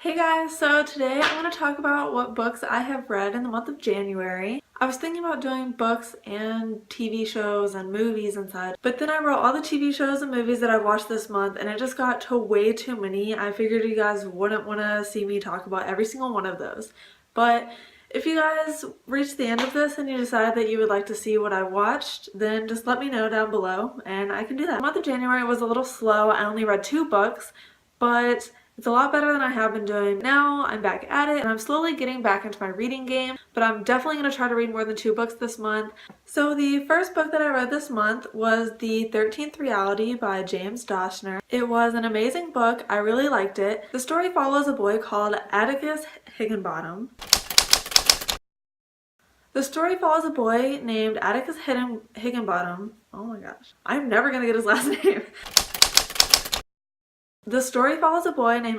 Hey guys, so today I want to talk about what books I have read in the month of January. I was thinking about doing books and TV shows and movies and such, but then I wrote all the TV shows and movies that I've watched this month and it just got to way too many. I figured you guys wouldn't want to see me talk about every single one of those. But if you guys reach the end of this and you decide that you would like to see what I watched, then just let me know down below and I can do that. The month of January was a little slow. I only read 2 books, but it's a lot better than I have been doing. Now I'm back at it and I'm slowly getting back into my reading game, but I'm definitely going to try to read more than 2 books this month. So the first book that I read this month was The 13th Reality by James Dashner. It was an amazing book. I really liked it. The story follows a boy called Atticus Higginbottom. The story follows a boy named Atticus Higginbottom. Oh my gosh. I'm never going to get his last name. The story follows a boy called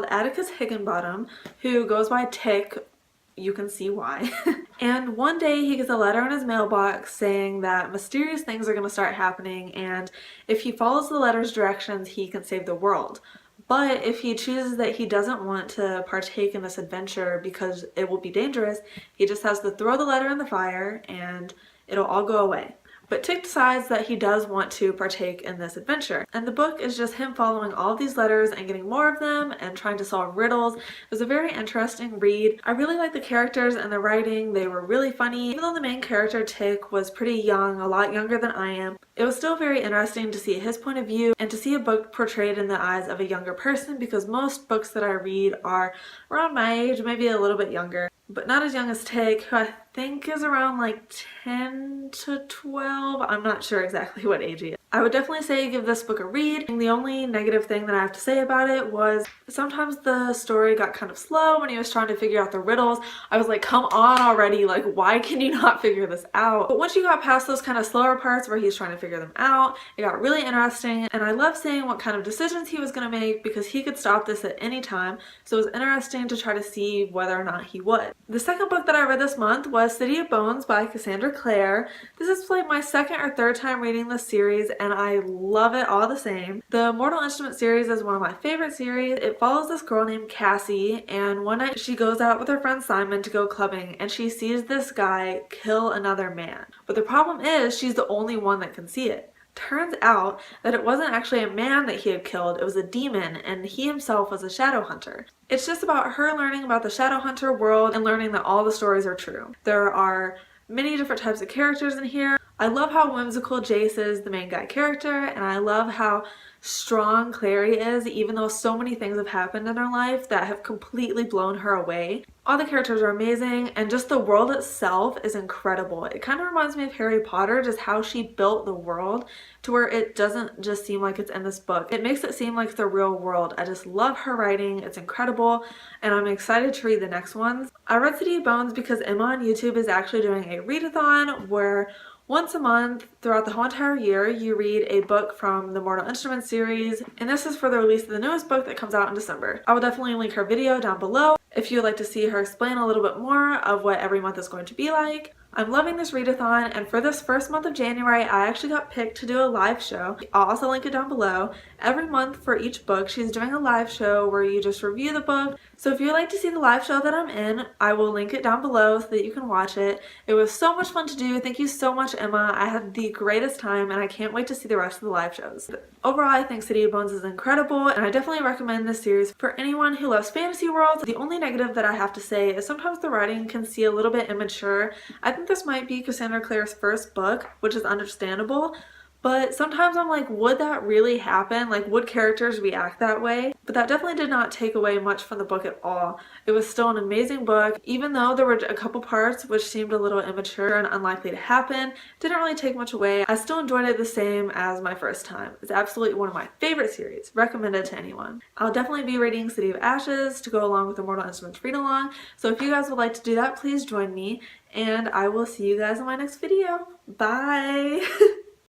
Atticus Higginbottom who goes by Tick. You can see why. And one day he gets a letter in his mailbox saying that mysterious things are going to start happening, and if he follows the letter's directions he can save the world. But if he chooses that he doesn't want to partake in this adventure because it will be dangerous, he just has to throw the letter in the fire and it'll all go away. But Tick decides that he does want to partake in this adventure. And the book is just him following all of these letters and getting more of them and trying to solve riddles. It was a very interesting read. I really liked the characters and the writing. They were really funny. Even though the main character, Tick, was pretty young, a lot younger than I am, it was still very interesting to see his point of view and to see a book portrayed in the eyes of a younger person, because most books that I read are around my age, maybe a little bit younger. But not as young as Tick, who I think is around like 10 to 12. I'm not sure exactly what age he is. I would definitely say give this book a read. The only negative thing that I have to say about it was sometimes the story got kind of slow when he was trying to figure out the riddles. I was like, come on already, like why can you not figure this out? But once you got past those kind of slower parts where he's trying to figure them out, it got really interesting, and I love seeing what kind of decisions he was going to make because he could stop this at any time, so it was interesting to try to see whether or not he would. The second book that I read this month was City of Bones by Cassandra Clare. This is like my second or third time reading this series and I love it all the same. The Mortal Instruments series is one of my favorite series. It follows this girl named Cassie, and one night she goes out with her friend Simon to go clubbing and she sees this guy kill another man. But the problem is she's the only one that can see it. Turns out that it wasn't actually a man that he had killed, it was a demon, and he himself was a shadow hunter. It's just about her learning about the shadow hunter world and learning that all the stories are true. There are many different types of characters in here. I love how whimsical Jace is, the main guy character, and I love how strong Clary is, even though so many things have happened in her life that have completely blown her away. All the characters are amazing, and just the world itself is incredible. It kind of reminds me of Harry Potter, just how she built the world to where it doesn't just seem like it's in this book. It makes it seem like the real world. I just love her writing. It's incredible, and I'm excited to read the next ones. I read City of Bones because Emma on YouTube is actually doing a readathon where once a month throughout the whole entire year you read a book from the Mortal Instruments series, and this is for the release of the newest book that comes out in December. I will definitely link her video down below if you would like to see her explain a little bit more of what every month is going to be like. I'm loving this readathon, and for this first month of January I actually got picked to do a live show. I'll also link it down below. Every month for each book she's doing a live show where you just review the book. So if you'd like to see the live show that I'm in, I will link it down below so that you can watch it. It was so much fun to do. Thank you so much, Emma. I had the greatest time and I can't wait to see the rest of the live shows. Overall, I think City of Bones is incredible, and I definitely recommend this series for anyone who loves fantasy worlds. The only negative that I have to say is sometimes the writing can seem a little bit immature. I think this might be Cassandra Clare's first book, which is understandable, but sometimes I'm like, would that really happen? Like, would characters react that way? But that definitely did not take away much from the book at all. It was still an amazing book, even though there were a couple parts which seemed a little immature and unlikely to happen. Didn't really take much away. I still enjoyed it the same as my first time. It's absolutely one of my favorite series. Recommended to anyone. I'll definitely be reading City of Ashes to go along with the Mortal Instruments read-along, so if you guys would like to do that, please join me, and I will see you guys in my next video. Bye!